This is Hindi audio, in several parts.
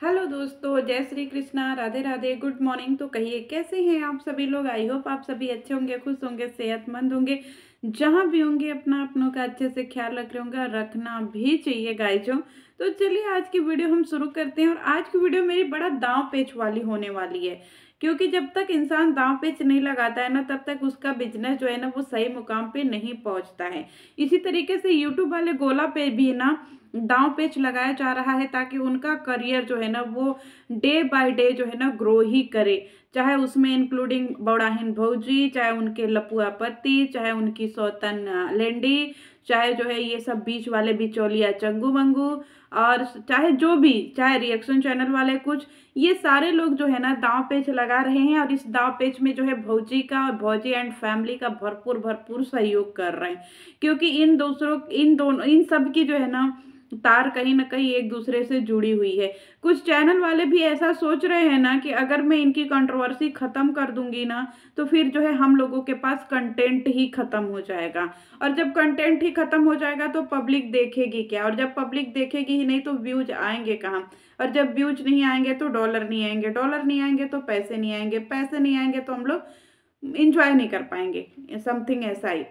हेलो दोस्तों, जय श्री कृष्णा, राधे राधे, गुड मॉर्निंग। तो कहिए कैसे हैं आप सभी लोग। आई होप आप सभी अच्छे होंगे, खुश होंगे, सेहतमंद होंगे। जहां भी होंगे अपना अपनों का अच्छे से ख्याल रख रहे होंगे और रखना भी चाहिए गाइजों। तो चलिए आज की वीडियो हम शुरू करते हैं। और आज की वीडियो मेरी बड़ा दांव पेच वाली होने वाली है, क्योंकि जब तक इंसान दांव पेच नहीं लगाता है ना, तब तक उसका बिजनेस जो है ना वो सही मुकाम पे नहीं पहुंचता है। इसी तरीके से यूट्यूब वाले गोला पे भी ना दांव पेच लगाया जा रहा है, ताकि उनका करियर जो है ना वो डे बाय डे जो है ना ग्रो ही करे। चाहे उसमें इंक्लूडिंग बौड़ाहिन भौजी, चाहे उनके लपुआ पति, चाहे उनकी सौतन लेंडी, चाहे जो है ये सब बीच वाले बिचौलिया चंगू मंगू, और चाहे जो भी, चाहे रिएक्शन चैनल वाले कुछ, ये सारे लोग जो है ना दांव पेच लगा रहे हैं। और इस दांव पेच में जो है भौजी का और भौजी एंड फैमिली का भरपूर भरपूर सहयोग कर रहे हैं, क्योंकि इन दोनों इन सब की जो है ना तार कहीं ना कहीं एक दूसरे से जुड़ी हुई है। कुछ चैनल वाले भी ऐसा सोच रहे हैं ना कि अगर मैं इनकी कंट्रोवर्सी खत्म कर दूंगी ना, तो फिर जो है हम लोगों के पास कंटेंट ही खत्म हो जाएगा। और जब कंटेंट ही खत्म हो जाएगा तो पब्लिक देखेगी क्या, और जब पब्लिक देखेगी ही नहीं तो व्यूज आएंगे कहाँ। और जब व्यूज नहीं आएंगे तो डॉलर नहीं आएंगे, डॉलर नहीं आएंगे तो पैसे नहीं आएंगे, पैसे नहीं आएंगे तो हम लोग इंजॉय नहीं कर पाएंगे। समथिंग ऐसा ही।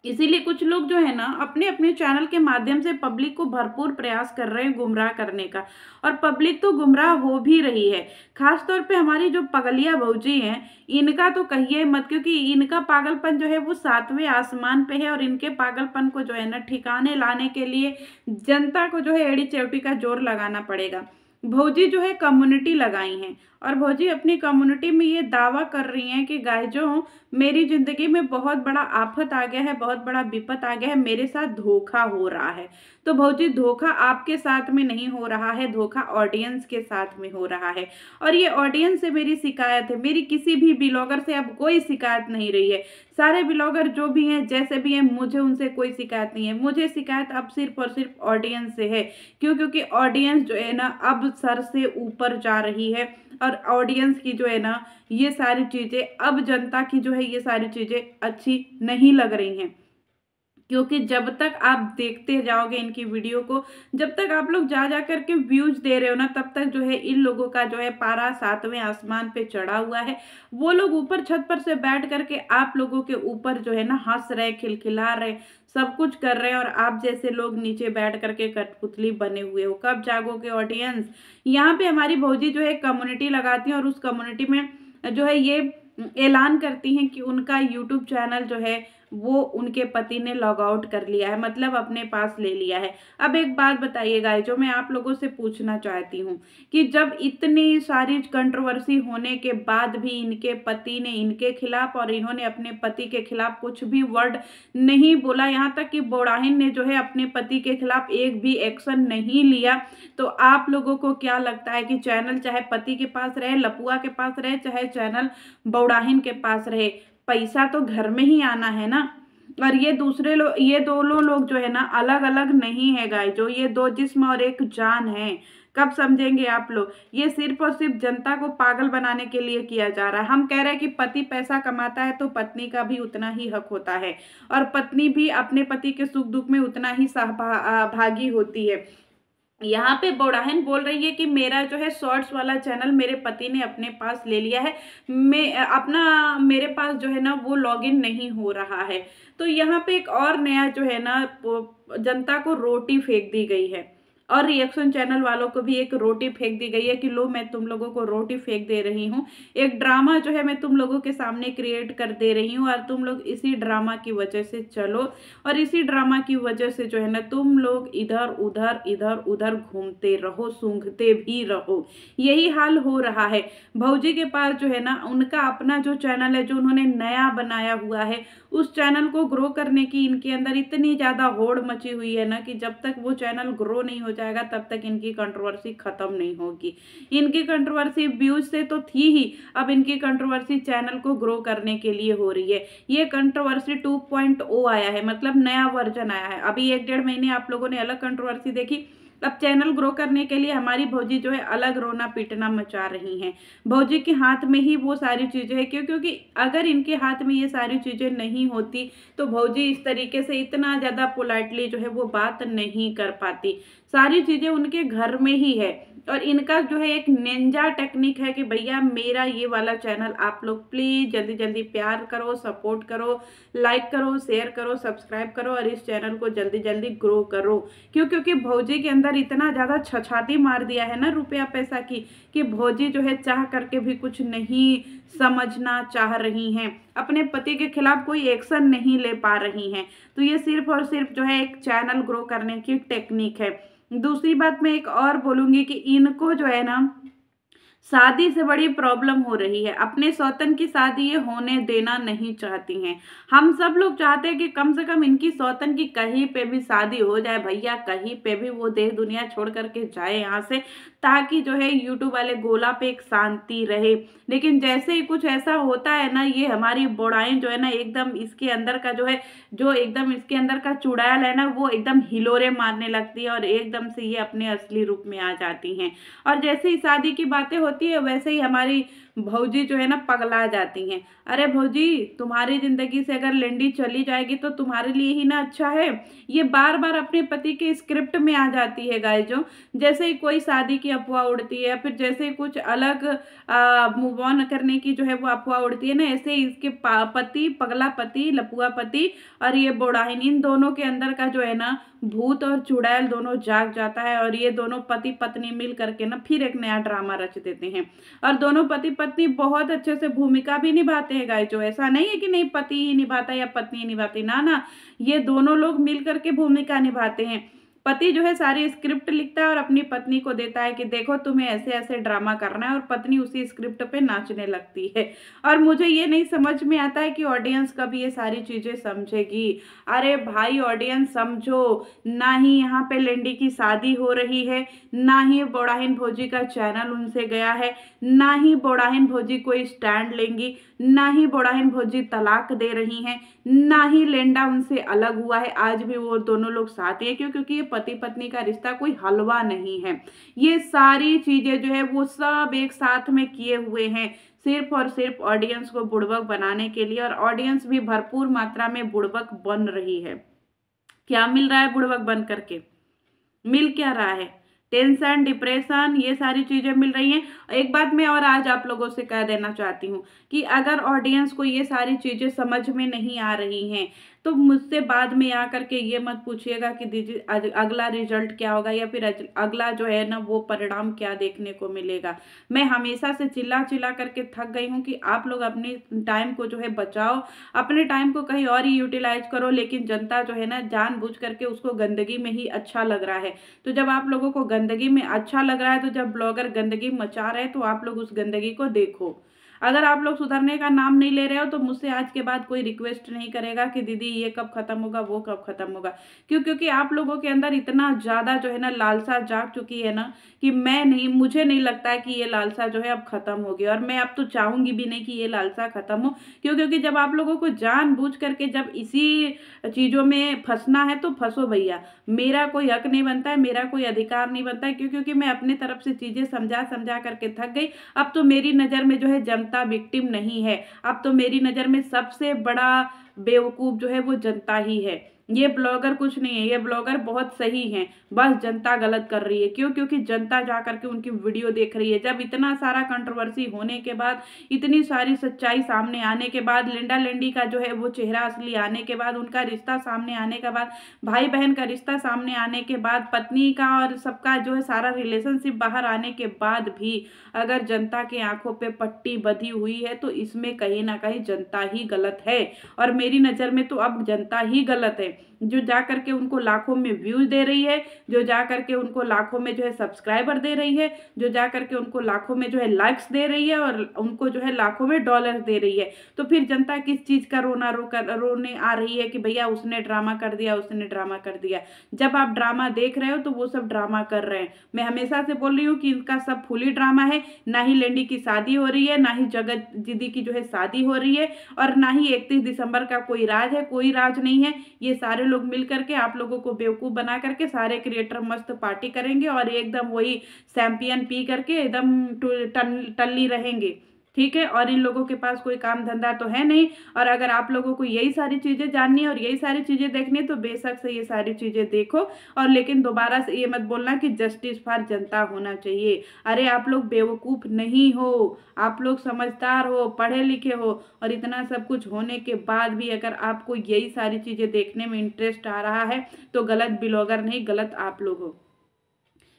इसीलिए कुछ लोग जो है ना अपने अपने चैनल के माध्यम से पब्लिक को भरपूर प्रयास कर रहे हैं गुमराह करने का। और पब्लिक तो गुमराह हो भी रही है। खास तौर पे हमारी जो पगलिया भौजी हैं, इनका तो कहिए मत, क्योंकि इनका पागलपन जो है वो सातवें आसमान पे है। और इनके पागलपन को जो है ना ठिकाने लाने के लिए जनता को जो है एड़ी चेवटी का जोर लगाना पड़ेगा। भौजी जो है कम्युनिटी लगाई हैं, और भौजी अपनी कम्युनिटी में ये दावा कर रही हैं कि गाइजों, मेरी जिंदगी में बहुत बड़ा आफत आ गया है, बहुत बड़ा विपत आ गया है, मेरे साथ धोखा हो रहा है। तो भौजी, धोखा आपके साथ में नहीं हो रहा है, धोखा ऑडियंस के साथ में हो रहा है। और ये ऑडियंस से मेरी शिकायत है, मेरी किसी भी ब्लॉगर से अब कोई शिकायत नहीं रही है। सारे ब्लॉगर जो भी हैं, जैसे भी हैं, मुझे उनसे कोई शिकायत नहीं है। मुझे शिकायत अब सिर्फ और सिर्फ ऑडियंस से है। क्यों? क्योंकि ऑडियंस जो है ना अब सर से ऊपर जा रही है। और ऑडियंस की जो है ना ये सारी चीजें, अब जनता की जो है ये सारी चीजें अच्छी नहीं लग रही हैं। क्योंकि जब तक आप देखते जाओगे इनकी वीडियो को, जब तक आप लोग जा जा करके व्यूज दे रहे हो ना, तब तक जो है इन लोगों का जो है पारा सातवें आसमान पे चढ़ा हुआ है। वो लोग ऊपर छत पर से बैठ करके आप लोगों के ऊपर जो है ना हंस रहे, खिलखिला रहे, सब कुछ कर रहे हैं। और आप जैसे लोग नीचे बैठ करके कठपुतली बने हुए हो। कब जागोगे ऑडियंस। यहाँ पे हमारी भौजी जो है कम्युनिटी लगाती है, और उस कम्युनिटी में जो है ये ऐलान करती हैं कि उनका यूट्यूब चैनल जो है वो उनके पति ने लॉग आउट कर लिया है, मतलब अपने पास ले लिया है। अब एक बात बताइएगा, जो मैं आप लोगों से पूछना चाहती हूँ कि जब इतनी सारी कंट्रोवर्सी होने के बाद भी इनके पति ने इनके खिलाफ, और इन्होंने अपने पति के खिलाफ कुछ भी वर्ड नहीं बोला, यहाँ तक कि बोड़ाहिन ने जो है अपने पति के खिलाफ एक भी एक्शन नहीं लिया, तो आप लोगों को क्या लगता है कि चैनल चाहे पति के पास रहे, लपुआ के पास रहे, चाहे चैनल बौड़ाहिन के पास रहे, पैसा तो घर में ही आना है ना। और ये दोनों लोग जो है ना अलग अलग नहीं है गाय, जो ये दो जिस्म और एक जान है। कब समझेंगे आप लोग। ये सिर्फ और सिर्फ जनता को पागल बनाने के लिए किया जा रहा है। हम कह रहे हैं कि पति पैसा कमाता है तो पत्नी का भी उतना ही हक होता है, और पत्नी भी अपने पति के सुख दुख में उतना ही सहभागी होती है। यहाँ पे बोड़ाहन बोल रही है कि मेरा जो है शॉर्ट्स वाला चैनल मेरे पति ने अपने पास ले लिया है, मैं अपना मेरे पास जो है ना वो लॉगिन नहीं हो रहा है। तो यहाँ पे एक और नया जो है ना जनता को रोटी फेंक दी गई है, और रिएक्शन चैनल वालों को भी एक रोटी फेंक दी गई है कि लो, मैं तुम लोगों को रोटी फेंक दे रही हूँ। एक ड्रामा जो है मैं तुम लोगों के सामने क्रिएट कर दे रही हूँ, और तुम लोग इसी ड्रामा की वजह से चलो, और इसी ड्रामा की वजह से जो है ना तुम लोग इधर उधर घूमते रहो, सूंघते भी रहो। यही हाल हो रहा है। भौजी के पास जो है ना उनका अपना जो चैनल है, जो उन्होंने नया बनाया हुआ है, उस चैनल को ग्रो करने की इनके अंदर इतनी ज्यादा होड़ मची हुई है ना, कि जब तक वो चैनल ग्रो नहीं हो जाएगा तब तक इनकी कंट्रोवर्सी खत्म नहीं होगी। इनकी कंट्रोवर्सी व्यूज से तो थी ही, अब इनकी कंट्रोवर्सी चैनल को ग्रो करने के लिए हो रही है। ये कंट्रोवर्सी 2.0 आया है, मतलब नया वर्जन आया है। अभी 1-1.5 महीने आप लोगों ने अलग कंट्रोवर्सी देखी, अब चैनल ग्रो करने के लिए हमारी भौजी जो है अलग रोना पीटना मचा रही हैं। भौजी के हाथ में ही वो सारी चीजें हैं, क्योंकि अगर इनके हाथ में ये सारी चीजें नहीं होती तो भौजी इस तरीके से इतना ज्यादा पोलाइटली जो है वो बात नहीं कर पाती। सारी चीजें उनके घर में ही है। और इनका जो है एक निंजा टेक्निक है कि भैया मेरा ये वाला चैनल आप लोग प्लीज जल्दी जल्दी प्यार करो, सपोर्ट करो, लाइक करो, शेयर करो, सब्सक्राइब करो और इस चैनल को जल्दी जल्दी ग्रो करो। क्योंकि भौजी के अंदर इतना ज्यादा छछाती मार दिया है ना रुपया पैसा की, कि भौजी जो है चाह करके भी कुछ नहीं समझना चाह रही हैं, अपने पति के खिलाफ कोई एक्शन नहीं ले पा रही हैं। तो ये सिर्फ और सिर्फ जो है एक चैनल ग्रो करने की टेक्निक है। दूसरी बात मैं एक और बोलूंगी कि इनको जो है ना शादी से बड़ी प्रॉब्लम हो रही है, अपने सौतन की शादी ये होने देना नहीं चाहती हैं। हम सब लोग चाहते हैं कि कम से कम इनकी सौतन की कहीं पे भी शादी हो जाए भैया, कहीं पे भी वो देह दुनिया छोड़ करके जाए यहाँ से, ताकि जो है यूट्यूब वाले गोला पे एक शांति रहे। लेकिन जैसे ही कुछ ऐसा होता है ना, ये हमारी बोड़ाएं जो है ना एकदम इसके अंदर का जो है, जो एकदम इसके अंदर का चुड़ैल है ना, वो एकदम हिलोरे मारने लगती है और एकदम से ये अपने असली रूप में आ जाती हैं। और जैसे ही शादी की बातें होती है वैसे ही हमारी भौजी जो है ना पगला जाती हैं। अरे भौजी, तुम्हारी जिंदगी से अगर लेंडी चली जाएगी तो तुम्हारे लिए ही ना अच्छा है। ये बार बार अपने पति के स्क्रिप्ट में आ जाती है गाय जो, जैसे ही कोई शादी की अफवाह उड़ती है, फिर जैसे ही कुछ अलग मूव ऑन करने की जो है वो अफवाह उड़ती है ना, ऐसे ही इसके पति, पगला पति, लपुआ पति और ये बोड़ाहिन, इन दोनों के अंदर का जो है ना भूत और चुड़ैल दोनों जाग जाता है और ये दोनों पति पत्नी मिल करके ना फिर एक नया ड्रामा रच देते हैं। और दोनों पति पत्नी बहुत अच्छे से भूमिका भी निभाते हैं गाय जो, ऐसा नहीं है कि नहीं पति ही निभाता या पत्नी ही निभाती, ना ना, ये दोनों लोग मिल करके भूमिका निभाते हैं। पति जो है सारी स्क्रिप्ट लिखता है और अपनी पत्नी को देता है कि देखो तुम्हें ऐसे ऐसे ड्रामा करना है, और पत्नी उसी स्क्रिप्ट पे नाचने लगती है। और मुझे ये नहीं समझ में आता है कि ऑडियंस कब ये सारी चीजें समझेगी। अरे भाई ऑडियंस समझो, ना ही यहाँ पे लेंडी की शादी हो रही है, ना ही बोड़ाहिन भौजी का चैनल उनसे गया है, ना ही बोड़ाहिन भौजी कोई स्टैंड लेंगी, ना ही बोड़ाहिन भौजी तलाक दे रही हैं, ना ही लेंडा उनसे अलग हुआ है। आज भी वो दोनों लोग साथ ही है, क्योंकि ये पति पत्नी का रिश्ता कोई हलवा नहीं है। ये सारी चीजें जो है वो सब एक साथ में किए हुए हैं, सिर्फ और सिर्फ ऑडियंस को बुड़बक बनाने के लिए। और ऑडियंस भी भरपूर मात्रा में बुड़बक बन रही है। क्या मिल रहा है बुड़बक बन करके? मिल क्या रहा है? टेंशन, डिप्रेशन, ये सारी चीजें मिल रही हैं। एक बात मैं और आज आप लोगों से कह देना चाहती हूँ कि अगर ऑडियंस को ये सारी चीजें समझ में नहीं आ रही हैं तो मुझसे बाद में आ करके ये मत पूछिएगा कि दीदी अगला रिजल्ट क्या होगा या फिर अगला जो है ना वो परिणाम क्या देखने को मिलेगा। मैं हमेशा से चिल्ला चिल्ला करके थक गई हूँ कि आप लोग अपने टाइम को जो है बचाओ, अपने टाइम को कहीं और ही यूटिलाइज करो। लेकिन जनता जो है ना जानबूझ करके उसको गंदगी में ही अच्छा लग रहा है। तो जब आप लोगों को गंदगी में अच्छा लग रहा है, तो जब ब्लॉगर गंदगी मचा रहे हैं तो आप लोग उस गंदगी को देखो। अगर आप लोग सुधरने का नाम नहीं ले रहे हो तो मुझसे आज के बाद कोई रिक्वेस्ट नहीं करेगा कि दीदी ये कब खत्म होगा, वो कब खत्म होगा। क्योंकि आप लोगों के अंदर इतना ज्यादा जो है ना लालसा जाग चुकी है ना कि मुझे नहीं लगता है कि ये लालसा जो है अब खत्म होगी। और मैं अब तो चाहूंगी भी नहीं कि ये लालसा खत्म हो। क्योंकि जब आप लोगों को जानबूझ करके जब इसी चीजों में फंसना है तो फंसो भैया। मेरा कोई हक नहीं बनता है, मेरा कोई अधिकार नहीं बनता है, क्योंकि मैं अपने तरफ से चीजें समझा समझा करके थक गई। अब तो मेरी नजर में जो है जनता विक्टिम नहीं है, अब तो मेरी नजर में सबसे बड़ा बेवकूफ जो है वो जनता ही है। ये ब्लॉगर कुछ नहीं है, ये ब्लॉगर बहुत सही हैं, बस जनता गलत कर रही है। क्योंकि जनता जा करके उनकी वीडियो देख रही है। जब इतना सारा कंट्रोवर्सी होने के बाद, इतनी सारी सच्चाई सामने आने के बाद, लिंडा लेंडी का जो है वो चेहरा असली आने के बाद, उनका रिश्ता सामने आने के बाद, भाई बहन का रिश्ता सामने आने के बाद, पत्नी का और सबका जो है सारा रिलेशनशिप बाहर आने के बाद भी अगर जनता के आंखों पे पट्टी बंधी हुई है तो इसमें कहीं ना कहीं जनता ही गलत है। और मेरी नज़र में तो अब जनता ही गलत है, जो जा करके उनको लाखों में व्यूज दे रही है, जो जा करके उनको लाखों में जो है सब्सक्राइबर दे रही है, जो जा करके उनको लाखों में जो है लाइक्स दे रही है और उनको जो है लाखों में डॉलर दे रही है। तो फिर जनता किस चीज का रोने आ रही है कि भैया उसने ड्रामा कर दिया, उसने ड्रामा कर दिया। जब आप ड्रामा देख रहे हो तो वो सब ड्रामा कर रहे हैं। मैं हमेशा से बोल रही हूँ कि इनका सब फुली ड्रामा है। ना ही लेंडी की शादी हो रही है, ना ही जगत दीदी की जो है शादी हो रही है, और ना ही 31 दिसंबर का कोई राज है। कोई राज नहीं है। ये सारे लोग मिल करके आप लोगों को बेवकूफ बना करके सारे क्रिएटर मस्त पार्टी करेंगे और एकदम वही चैंपियन पी करके एकदम टल्ली रहेंगे। ठीक है। और इन लोगों के पास कोई काम धंधा तो है नहीं, और अगर आप लोगों को यही सारी चीज़ें जाननी है और यही सारी चीज़ें देखनी है तो बेशक से ये सारी चीज़ें देखो। और लेकिन दोबारा से ये मत बोलना कि जस्टिस फॉर जनता होना चाहिए। अरे आप लोग बेवकूफ़ नहीं हो, आप लोग समझदार हो, पढ़े लिखे हो, और इतना सब कुछ होने के बाद भी अगर आपको यही सारी चीज़ें देखने में इंटरेस्ट आ रहा है तो गलत ब्लॉगर नहीं, गलत आप लोग हो।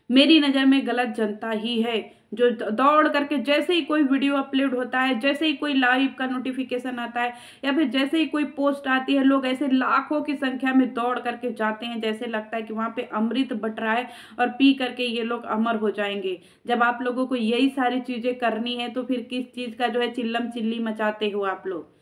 मेरी नज़र में गलत जनता ही है जो दौड़ करके जैसे ही कोई वीडियो अपलोड होता है, जैसे ही कोई लाइव का नोटिफिकेशन आता है, या फिर जैसे ही कोई पोस्ट आती है, लोग ऐसे लाखों की संख्या में दौड़ करके जाते हैं, जैसे लगता है कि वहाँ पे अमृत बट रहा है और पी करके ये लोग अमर हो जाएंगे। जब आप लोगों को यही सारी चीज़ें करनी है तो फिर किस चीज़ का जो है चिल्लम चिल्ली मचाते हो आप लोग।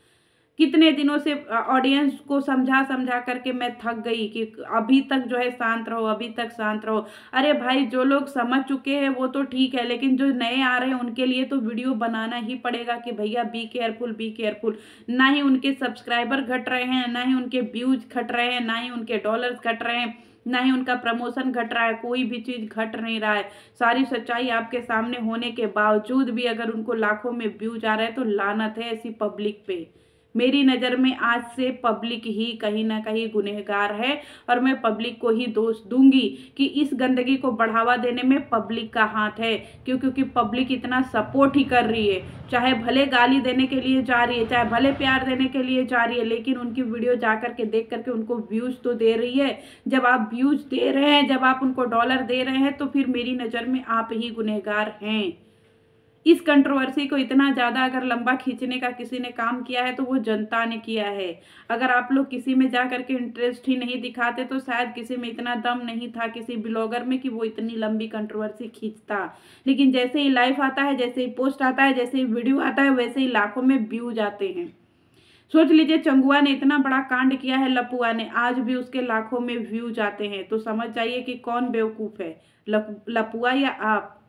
कितने दिनों से ऑडियंस को समझा समझा करके मैं थक गई कि अभी तक जो है शांत रहो, अभी तक शांत रहो। अरे भाई, जो लोग समझ चुके हैं वो तो ठीक है, लेकिन जो नए आ रहे हैं उनके लिए तो वीडियो बनाना ही पड़ेगा कि भैया बी केयरफुल, बी केयरफुल। ना ही उनके सब्सक्राइबर घट रहे हैं, ना ही उनके व्यूज घट रहे हैं, ना ही उनके डॉलर्स घट रहे हैं, ना ही उनका प्रमोशन घट रहा है, कोई भी चीज़ घट नहीं रहा है। सारी सच्चाई आपके सामने होने के बावजूद भी अगर उनको लाखों में व्यूज आ रहे हैं तो लानत है ऐसी पब्लिक पे। मेरी नज़र में आज से पब्लिक ही कहीं ना कहीं गुनहगार है, और मैं पब्लिक को ही दोष दूंगी कि इस गंदगी को बढ़ावा देने में पब्लिक का हाथ है। क्योंकि पब्लिक इतना सपोर्ट ही कर रही है, चाहे भले गाली देने के लिए जा रही है, चाहे भले प्यार देने के लिए जा रही है, लेकिन उनकी वीडियो जा करके देख करके उनको व्यूज़ तो दे रही है। जब आप व्यूज़ दे रहे हैं, जब आप उनको डॉलर दे रहे हैं, तो फिर मेरी नज़र में आप ही गुनहगार हैं। इस कंट्रोवर्सी को इतना ज़्यादा अगर लंबा खींचने का किसी ने काम किया है तो वो जनता ने किया है। अगर आप लोग किसी में जा करके इंटरेस्ट ही नहीं दिखाते तो शायद किसी में इतना दम नहीं था, किसी ब्लॉगर में, कि वो इतनी लंबी कंट्रोवर्सी खींचता। लेकिन जैसे ही लाइव आता है, जैसे ही पोस्ट आता है, जैसे ही वीडियो आता है, वैसे ही लाखों में व्यू जाते हैं। सोच लीजिए, चंगुआ ने इतना बड़ा कांड किया है, लपुआ ने, आज भी उसके लाखों में व्यू जाते हैं। तो समझ जाइए कि कौन बेवकूफ़ है, लपुआ या आप।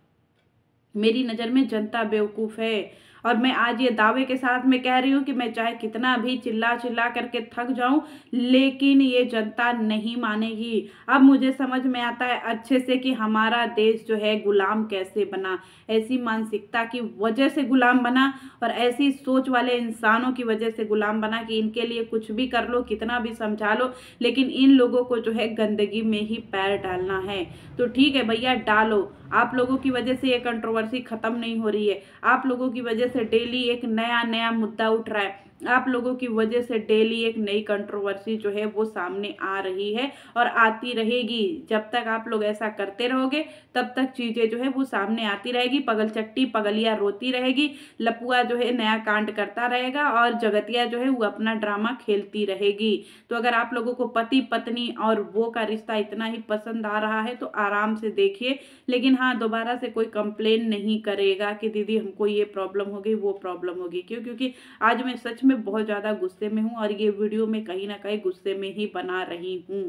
मेरी नज़र में जनता बेवकूफ़ है। और मैं आज ये दावे के साथ में कह रही हूँ कि मैं चाहे कितना भी चिल्ला चिल्ला करके थक जाऊं, लेकिन ये जनता नहीं मानेगी। अब मुझे समझ में आता है अच्छे से कि हमारा देश जो है गुलाम कैसे बना। ऐसी मानसिकता की वजह से गुलाम बना, और ऐसी सोच वाले इंसानों की वजह से गुलाम बना कि इनके लिए कुछ भी कर लो, कितना भी समझा लो, लेकिन इन लोगों को जो है गंदगी में ही पैर डालना है। तो ठीक है भैया, डालो। आप लोगों की वजह से ये कंट्रोवर्सी खत्म नहीं हो रही है। आप लोगों की वजह से डेली एक नया नया मुद्दा उठ रहा है। आप लोगों की वजह से डेली एक नई कंट्रोवर्सी जो है वो सामने आ रही है और आती रहेगी। जब तक आप लोग ऐसा करते रहोगे तब तक चीजें जो है वो सामने आती रहेगी। पगलचट्टी पगलिया रोती रहेगी, लपुआ जो है नया कांड करता रहेगा, और जगतिया जो है वो अपना ड्रामा खेलती रहेगी। तो अगर आप लोगों को पति पत्नी और वो का रिश्ता इतना ही पसंद आ रहा है तो आराम से देखिए। लेकिन हाँ, दोबारा से कोई कंप्लेन नहीं करेगा कि दीदी हमको ये प्रॉब्लम होगी, वो प्रॉब्लम होगी। क्योंकि आज मैं सच में बहुत ज़्यादा गुस्से में हूँ, और ये वीडियो मैं कहीं ना कहीं गुस्से में ही बना रही हूँ।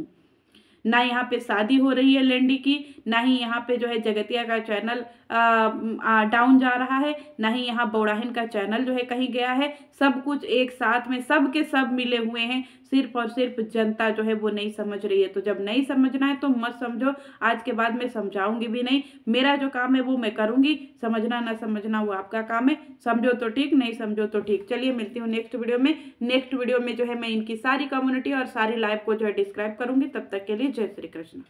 ना यहाँ पे शादी हो रही है लेंडी की, ना ही यहाँ पे जो है जगतिया का चैनल डाउन जा रहा है, ना ही यहाँ बौड़ाहिन का चैनल जो है कहीं गया है। सब कुछ एक साथ में सब के सब मिले हुए हैं। सिर्फ और सिर्फ जनता जो है वो नहीं समझ रही है। तो जब नहीं समझना है तो मत समझो। आज के बाद मैं समझाऊंगी भी नहीं। मेरा जो काम है वो मैं करूंगी, समझना ना समझना वो आपका काम है। समझो तो ठीक, नहीं समझो तो ठीक। चलिए मिलती हूँ नेक्स्ट वीडियो में। नेक्स्ट वीडियो में जो है मैं इनकी सारी कम्युनिटी और सारी लाइफ को जो है डिस्क्राइब करूंगी। तब तक के लिए जय श्री कृष्ण।